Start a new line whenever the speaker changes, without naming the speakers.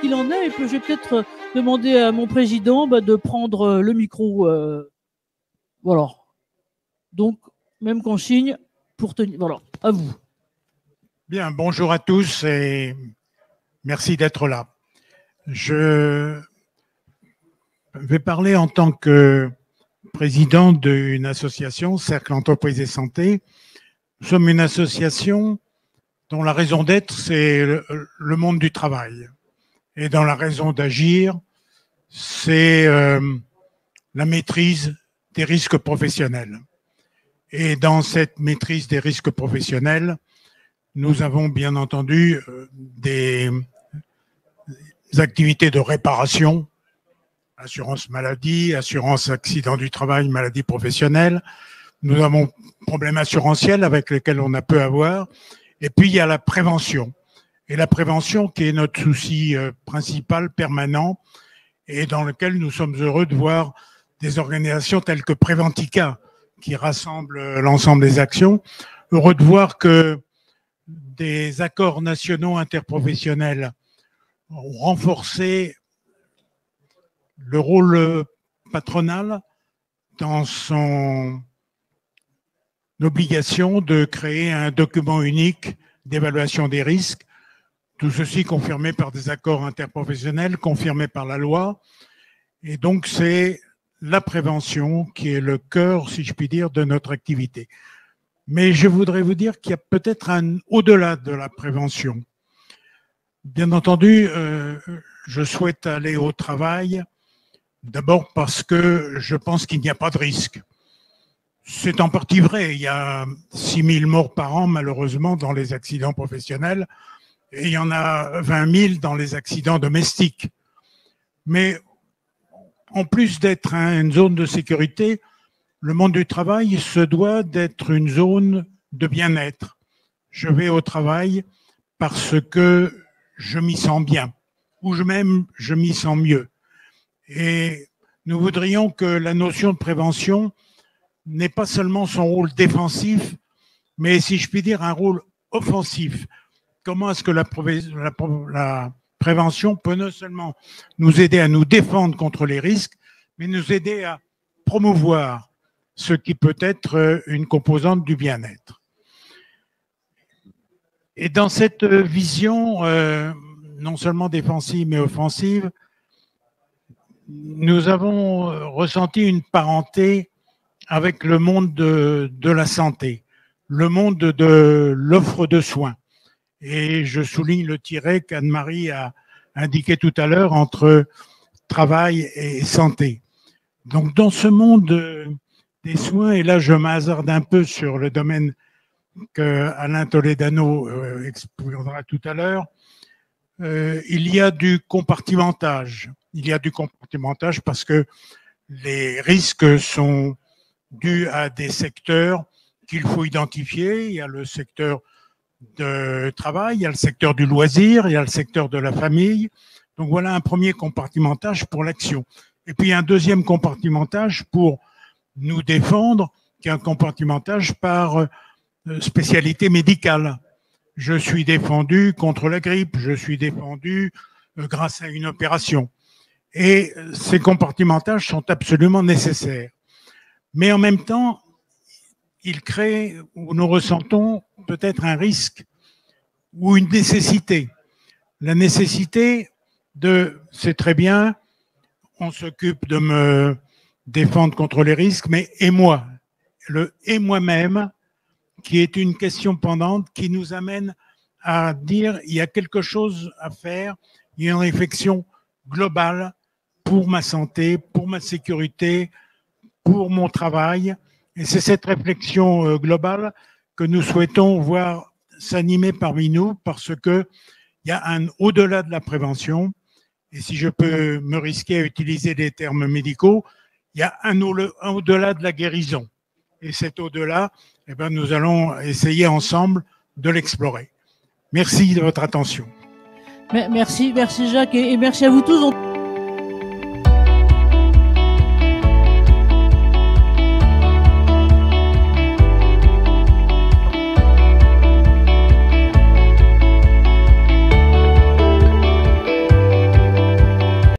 qu'il en est et que je vais peut-être demander à mon président de prendre le micro. Voilà. Donc, même consigne pour tenir. Voilà, à vous.
Bien, bonjour à tous et merci d'être là. Je vais parler en tant que président d'une association, Cercle Entreprises et Santé. Nous sommes une association dont la raison d'être, c'est le monde du travail. Et dans la raison d'agir, c'est la maîtrise des risques professionnels. Et dans cette maîtrise des risques professionnels, nous avons bien entendu des activités de réparation, assurance maladie, assurance accident du travail, maladie professionnelle. Nous avons problèmes assurantiels avec lesquels on a peu à voir. Et puis, il y a la prévention. Et la prévention qui est notre souci principal, permanent, et dans lequel nous sommes heureux de voir des organisations telles que Préventica, qui rassemblent l'ensemble des actions. Heureux de voir que des accords nationaux interprofessionnels ont renforcé le rôle patronal dans son obligation de créer un document unique d'évaluation des risques. Tout ceci confirmé par des accords interprofessionnels, confirmé par la loi. Et donc, c'est la prévention qui est le cœur, si je puis dire, de notre activité. Mais je voudrais vous dire qu'il y a peut-être au-delà de la prévention. Bien entendu, je souhaite aller au travail, d'abord parce que je pense qu'il n'y a pas de risque. C'est en partie vrai. Il y a 6 000 morts par an, malheureusement, dans les accidents professionnels. Et il y en a 20 000 dans les accidents domestiques. Mais en plus d'être une zone de sécurité, le monde du travail se doit d'être une zone de bien-être. Je vais au travail parce que je m'y sens bien, ou même je m'y sens mieux. Et nous voudrions que la notion de prévention n'ait pas seulement son rôle défensif, mais, si je puis dire, un rôle offensif. Comment est-ce que la prévention peut non seulement nous aider à nous défendre contre les risques, mais nous aider à promouvoir ce qui peut être une composante du bien-être. Et dans cette vision, non seulement défensive mais offensive, nous avons ressenti une parenté avec le monde de la santé, le monde de l'offre de soins. Et je souligne le tiret qu'Anne-Marie a indiqué tout à l'heure entre travail et santé. Donc, dans ce monde des soins, et là je m'hasarde un peu sur le domaine que Alain Toledano exposera tout à l'heure, il y a du compartimentage. Il y a du compartimentage parce que les risques sont dus à des secteurs qu'il faut identifier. Il y a le secteur de travail, il y a le secteur du loisir, il y a le secteur de la famille. Donc voilà un premier compartimentage pour l'action. Et puis un deuxième compartimentage pour nous défendre, qui est un compartimentage par spécialité médicale. Je suis défendu contre la grippe, je suis défendu grâce à une opération. Et ces compartimentages sont absolument nécessaires. Mais en même temps, ils créent, ou nous ressentons peut-être un risque ou une nécessité. La nécessité c'est très bien, on s'occupe de me défendre contre les risques, mais et moi, et moi-même, qui est une question pendante qui nous amène à dire il y a quelque chose à faire, il y a une réflexion globale pour ma santé, pour ma sécurité, pour mon travail. Et c'est cette réflexion globale que nous souhaitons voir s'animer parmi nous parce que il y a au-delà de la prévention, et si je peux me risquer à utiliser des termes médicaux, il y a au-delà de la guérison. Et cet au-delà, nous allons essayer ensemble de l'explorer. Merci de votre attention.
Merci Jacques et merci à vous tous.